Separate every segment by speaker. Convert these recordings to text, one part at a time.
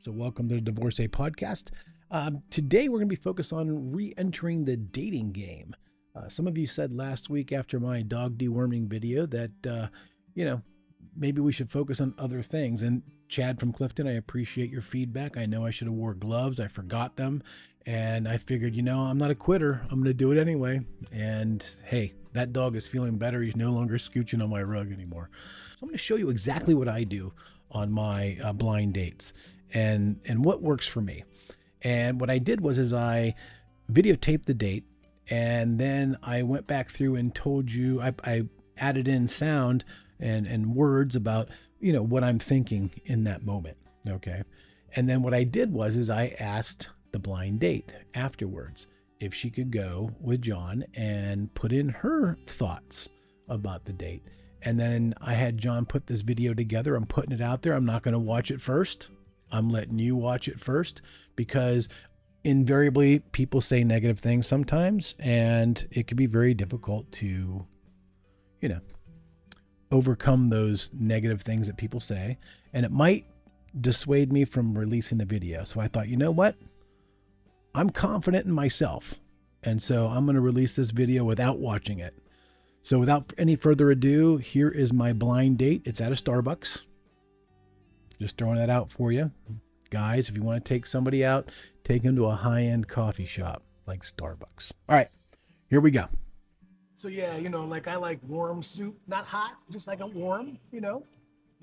Speaker 1: So welcome to the Divorcee Podcast. Today we're going to be focused on re-entering the dating game. Some of you said last week after my dog deworming video that, maybe we should focus on other things. And Chad from Clifton, I appreciate your feedback. I know I should have wore gloves. I forgot them. And I figured, I'm not a quitter. I'm going to do it anyway. And hey, that dog is feeling better. He's no longer scooching on my rug anymore. So I'm going to show you exactly what I do on my blind dates and what works for me. And what I did was I videotaped the date, and then I went back through and told you, I added in sound and words about, what I'm thinking in that moment. Okay. And then what I did was I asked the blind date afterwards if she could go with John and put in her thoughts about the date. And then I had John put this video together. I'm putting it out there. I'm not going to watch it first. I'm letting you watch it first, because invariably people say negative things sometimes, and it can be very difficult to, overcome those negative things that people say. And it might dissuade me from releasing the video. So I thought, you know what? I'm confident in myself. And so I'm going to release this video without watching it. So without any further ado, here is my blind date. It's at a Starbucks. Just throwing that out for you. Guys, if you want to take somebody out, take them to a high-end coffee shop like Starbucks. All right, here we go. So yeah, I like warm soup. Not hot, just like a warm, a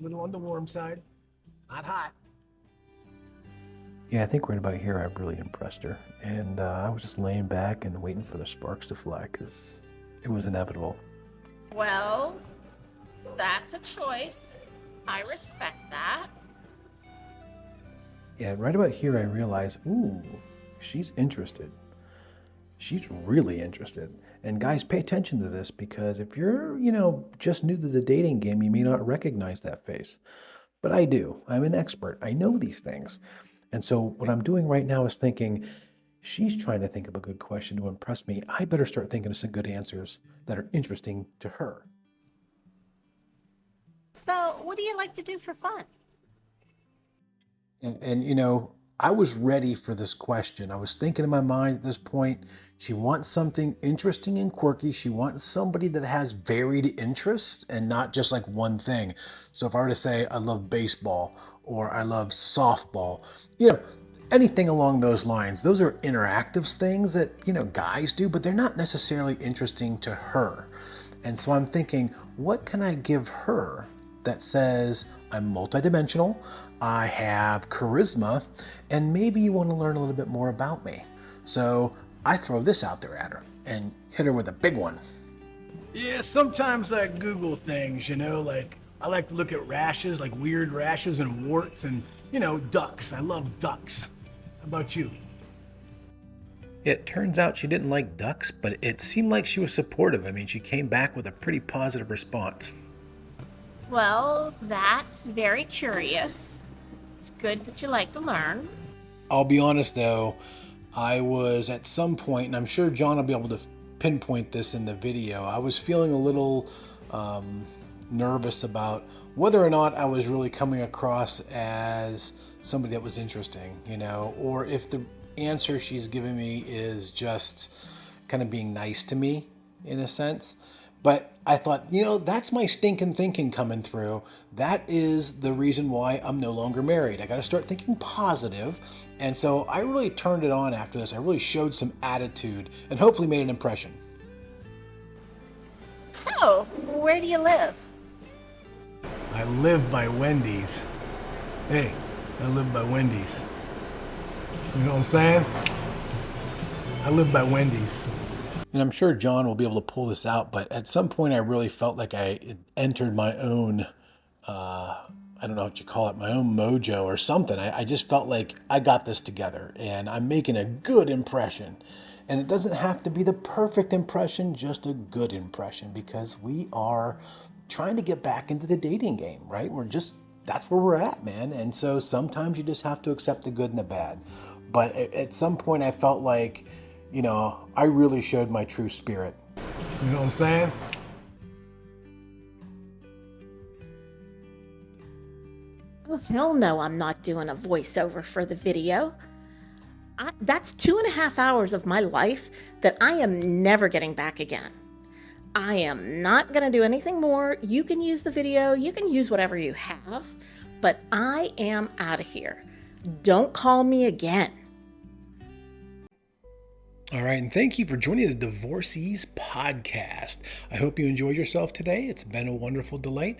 Speaker 1: little on the warm side. Not hot.
Speaker 2: Yeah, I think right about here I really impressed her. And I was just laying back and waiting for the sparks to fly, because it was inevitable.
Speaker 3: Well, that's a choice. I respect that.
Speaker 2: Yeah, right about here I realized, ooh, she's interested. She's really interested. And guys, pay attention to this, because if you're, just new to the dating game, you may not recognize that face. But I do. I'm an expert. I know these things. And so what I'm doing right now is thinking, she's trying to think of a good question to impress me. I better start thinking of some good answers that are interesting to her.
Speaker 3: So, what do you like to do for fun?
Speaker 2: And I was ready for this question. I was thinking in my mind at this point, she wants something interesting and quirky. She wants somebody that has varied interests and not just like one thing. So if I were to say, I love baseball or I love softball, anything along those lines, those are interactive things that, guys do, but they're not necessarily interesting to her. And so I'm thinking, what can I give her that says I'm multidimensional, I have charisma, and maybe you want to learn a little bit more about me. So I throw this out there at her and hit her with a big one.
Speaker 1: Yeah, sometimes I Google things, I like to look at rashes, like weird rashes and warts and, ducks. I love ducks. How about you?
Speaker 2: It turns out she didn't like ducks, but it seemed like she was supportive. I mean, she came back with a pretty positive response.
Speaker 3: Well, that's very curious. It's good that you like to learn.
Speaker 1: I'll be honest though, I was at some point, and I'm sure John will be able to pinpoint this in the video, I was feeling a little nervous about whether or not I was really coming across as somebody that was interesting, or if the answer she's giving me is just kind of being nice to me in a sense. But I thought, that's my stinking thinking coming through. That is the reason why I'm no longer married. I got to start thinking positive. And so I really turned it on after this. I really showed some attitude and hopefully made an impression.
Speaker 3: So, where do you live?
Speaker 1: I live by Wendy's. Hey, I live by Wendy's. You know what I'm saying? I live by Wendy's. And I'm sure John will be able to pull this out, but at some point I really felt like I entered my own, I don't know what you call it, my own mojo or something. I just felt like I got this together and I'm making a good impression. And it doesn't have to be the perfect impression, just a good impression, because we are trying to get back into the dating game, right? That's where we're at, man. And so sometimes you just have to accept the good and the bad. But at some point I felt like, I really showed my true spirit. You know what I'm saying?
Speaker 3: Oh, hell no, I'm not doing a voiceover for the video. That's 2.5 hours of my life that I am never getting back again. I am not going to do anything more. You can use the video, you can use whatever you have, but I am out of here. Don't call me again.
Speaker 1: All right, and thank you for joining the Divorcees podcast. I hope you enjoyed yourself today. It's been a wonderful delight.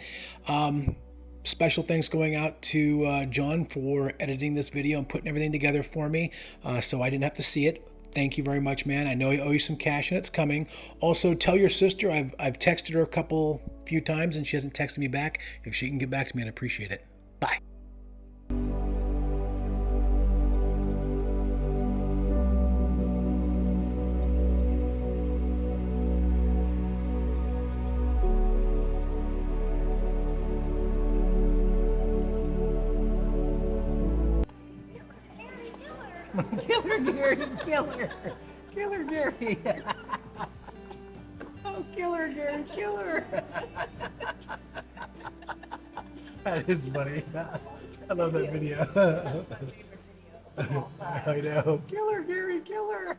Speaker 1: Special thanks going out to John for editing this video and putting everything together for me, so I didn't have to see it. Thank you very much, man. I know I owe you some cash and it's coming. Also, tell your sister I've texted her a few times and she hasn't texted me back. If she can get back to me, I'd appreciate it. Bye. Killer Gary, killer. Killer Gary. Oh, Killer Gary, killer. That is funny. I love that video. I know. Killer Gary, killer.